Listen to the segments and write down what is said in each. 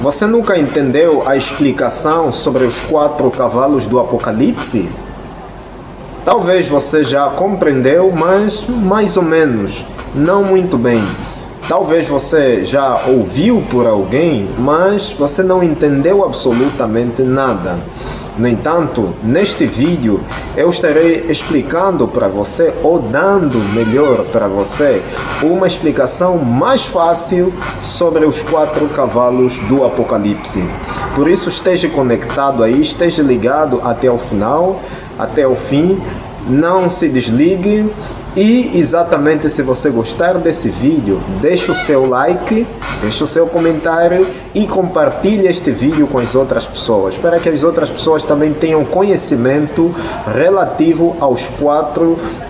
Você nunca entendeu a explicação sobre os 4 cavalos do Apocalipse? Talvez você já compreendeu, mas mais ou menos, não muito bem. Talvez você já ouviu por alguém, mas você não entendeu absolutamente nada. No entanto, neste vídeo eu estarei explicando para você, ou dando melhor para você, uma explicação mais fácil sobre os 4 cavalos do Apocalipse. Por isso esteja conectado aí, esteja ligado até o final, até o fim, não se desligue. E exatamente, se você gostar desse vídeo, deixe o seu like, deixe o seu comentário e compartilhe este vídeo com as outras pessoas, para que as outras pessoas também tenham conhecimento relativo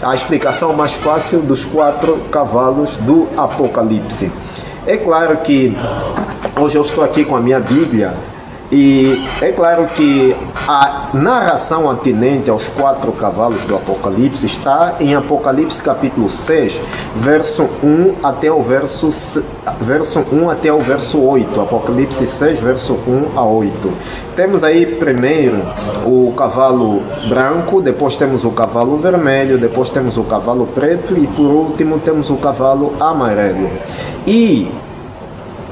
à explicação mais fácil dos 4 cavalos do Apocalipse. É claro que hoje eu estou aqui com a minha Bíblia, e é claro que a narração atinente aos 4 cavalos do Apocalipse está em Apocalipse capítulo 6, verso 1 até o verso 8. Apocalipse 6, verso 1 a 8. Temos aí primeiro o cavalo branco, depois temos o cavalo vermelho, depois temos o cavalo preto e por último temos o cavalo amarelo. E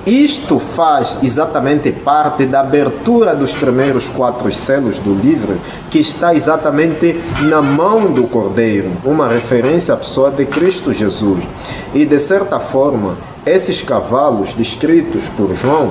isto faz exatamente parte da abertura dos primeiros 4 selos do livro, que está exatamente na mão do Cordeiro, uma referência à pessoa de Cristo Jesus. E de certa forma, esses cavalos descritos por João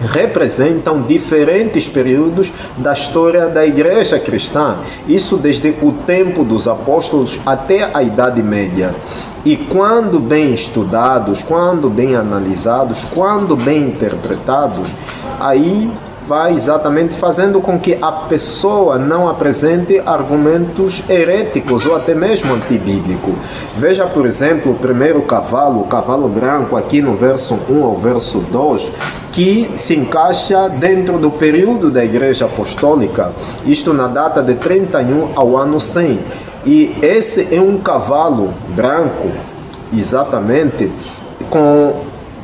representam diferentes períodos da história da igreja cristã, isso desde o tempo dos apóstolos até a Idade Média. E quando bem estudados, quando bem analisados, quando bem interpretados, aí vai exatamente fazendo com que a pessoa não apresente argumentos heréticos ou até mesmo antibíblicos. Veja, por exemplo, o primeiro cavalo, o cavalo branco, aqui no verso 1 ao verso 2, que se encaixa dentro do período da Igreja Apostólica, isto na data de 31 ao ano 100. E esse é um cavalo branco, exatamente, com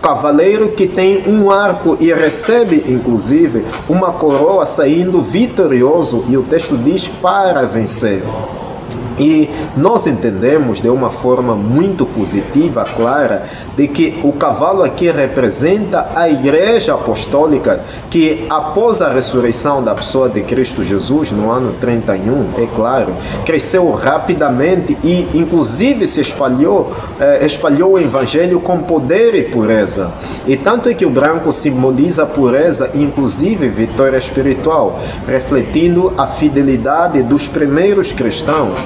cavaleiro que tem um arco e recebe inclusive uma coroa saindo vitorioso, e o texto diz para vencer. E nós entendemos de uma forma muito positiva, clara, de que o cavalo aqui representa a Igreja Apostólica, que após a ressurreição da pessoa de Cristo Jesus, no ano 31, é claro, cresceu rapidamente e inclusive se espalhou o Evangelho com poder e pureza. E tanto é que o branco simboliza pureza e inclusive vitória espiritual, refletindo a fidelidade dos primeiros cristãos,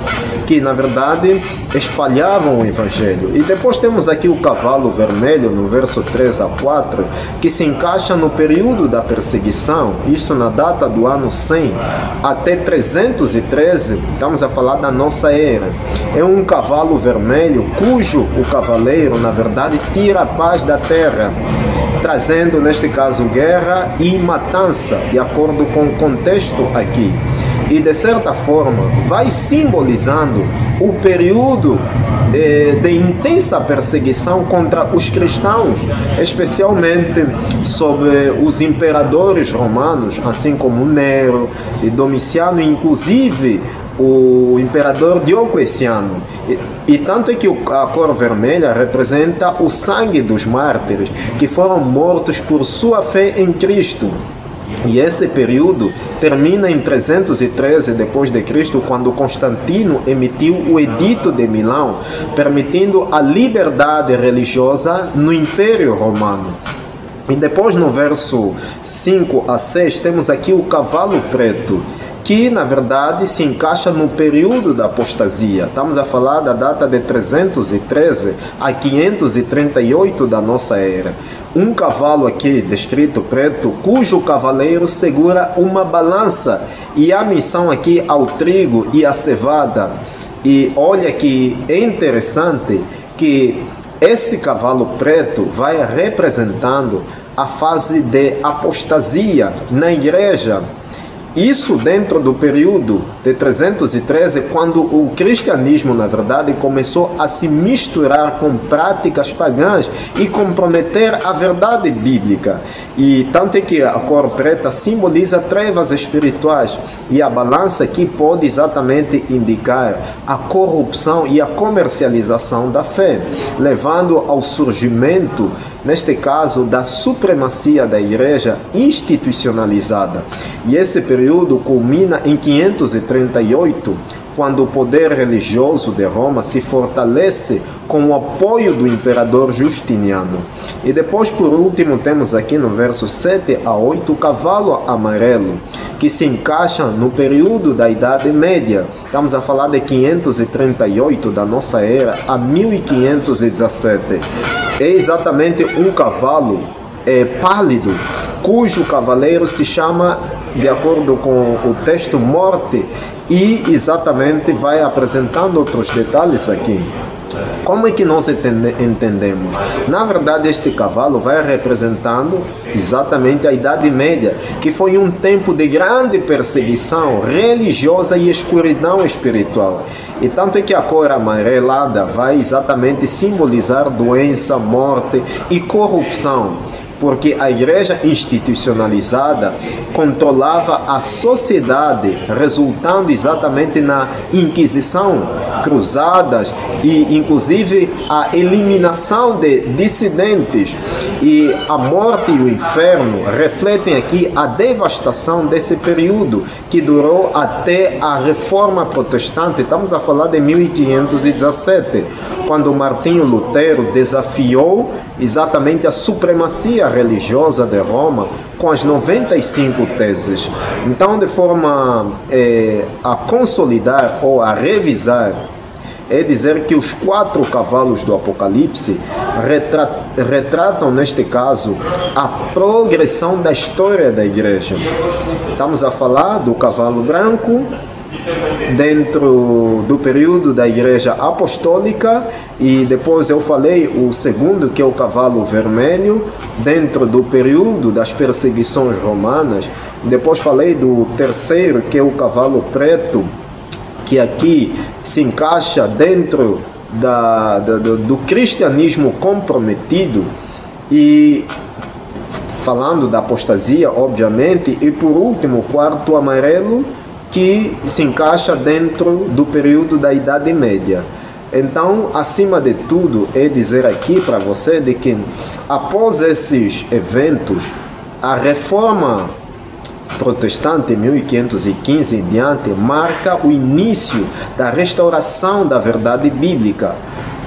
que na verdade espalhavam o Evangelho. E depois temos aqui o cavalo vermelho no verso 3 a 4, que se encaixa no período da perseguição, isso na data do ano 100 até 313, estamos a falar da nossa era. É um cavalo vermelho cujo o cavaleiro na verdade tira a paz da terra, trazendo neste caso guerra e matança, de acordo com o contexto aqui. E de certa forma vai simbolizando o período de intensa perseguição contra os cristãos, especialmente sobre os imperadores romanos, assim como Nero e Domiciano, inclusive o imperador Diocleciano. E tanto é que a cor vermelha representa o sangue dos mártires que foram mortos por sua fé em Cristo. E esse período termina em 313 depois de Cristo, quando Constantino emitiu o Edito de Milão, permitindo a liberdade religiosa no Império Romano. E depois, no verso 5 a 6, temos aqui o cavalo preto, que na verdade se encaixa no período da apostasia. Estamos a falar da data de 313 a 538 da nossa era. Um cavalo aqui descrito preto, cujo cavaleiro segura uma balança, e a missão aqui ao trigo e à cevada. E olha que é interessante que esse cavalo preto vai representando a fase de apostasia na igreja. Isso dentro do período de 313, quando o cristianismo, na verdade, começou a se misturar com práticas pagãs e comprometer a verdade bíblica. E tanto é que a cor preta simboliza trevas espirituais, e a balança aqui pode exatamente indicar a corrupção e a comercialização da fé, levando ao surgimento, neste caso, da supremacia da igreja institucionalizada. E esse período culmina em 538, quando o poder religioso de Roma se fortalece com o apoio do imperador Justiniano. E depois, por último, temos aqui no verso 7 a 8 o cavalo amarelo, que se encaixa no período da Idade Média. Estamos a falar de 538 da nossa era a 1517. É exatamente um cavalo pálido, cujo cavaleiro se chama, de acordo com o texto, Morte, e exatamente vai apresentando outros detalhes aqui. Como é que nós entendemos? Na verdade, este cavalo vai representando exatamente a Idade Média, que foi um tempo de grande perseguição religiosa e escuridão espiritual. E tanto é que a cor amarelada vai exatamente simbolizar doença, morte e corrupção, porque a igreja institucionalizada controlava a sociedade, resultando exatamente na Inquisição, cruzadas e inclusive a eliminação de dissidentes. E a morte e o inferno refletem aqui a devastação desse período, que durou até a Reforma Protestante. Estamos a falar de 1517, quando Martinho Lutero desafiou exatamente a supremacia religiosa de Roma com as 95 teses. Então, de forma a consolidar ou a revisar, é dizer que os 4 cavalos do Apocalipse retratam, neste caso, a progressão da história da igreja. Estamos a falar do cavalo branco, dentro do período da igreja apostólica, e depois eu falei o segundo, que é o cavalo vermelho, dentro do período das perseguições romanas. Depois falei do terceiro, que é o cavalo preto, que aqui se encaixa dentro do cristianismo comprometido, e falando da apostasia, obviamente. E por último, o quarto amarelo, que se encaixa dentro do período da Idade Média. Então, acima de tudo, é dizer aqui para você de que após esses eventos, a reforma protestante, em 1515 em diante, marca o início da restauração da verdade bíblica,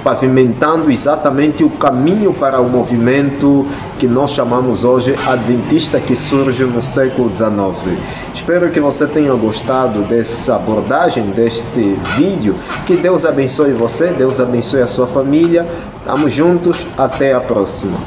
pavimentando exatamente o caminho para o movimento que nós chamamos hoje adventista, que surge no século XIX. Espero que você tenha gostado dessa abordagem, deste vídeo. Que Deus abençoe você, Deus abençoe a sua família. Estamos juntos, até a próxima.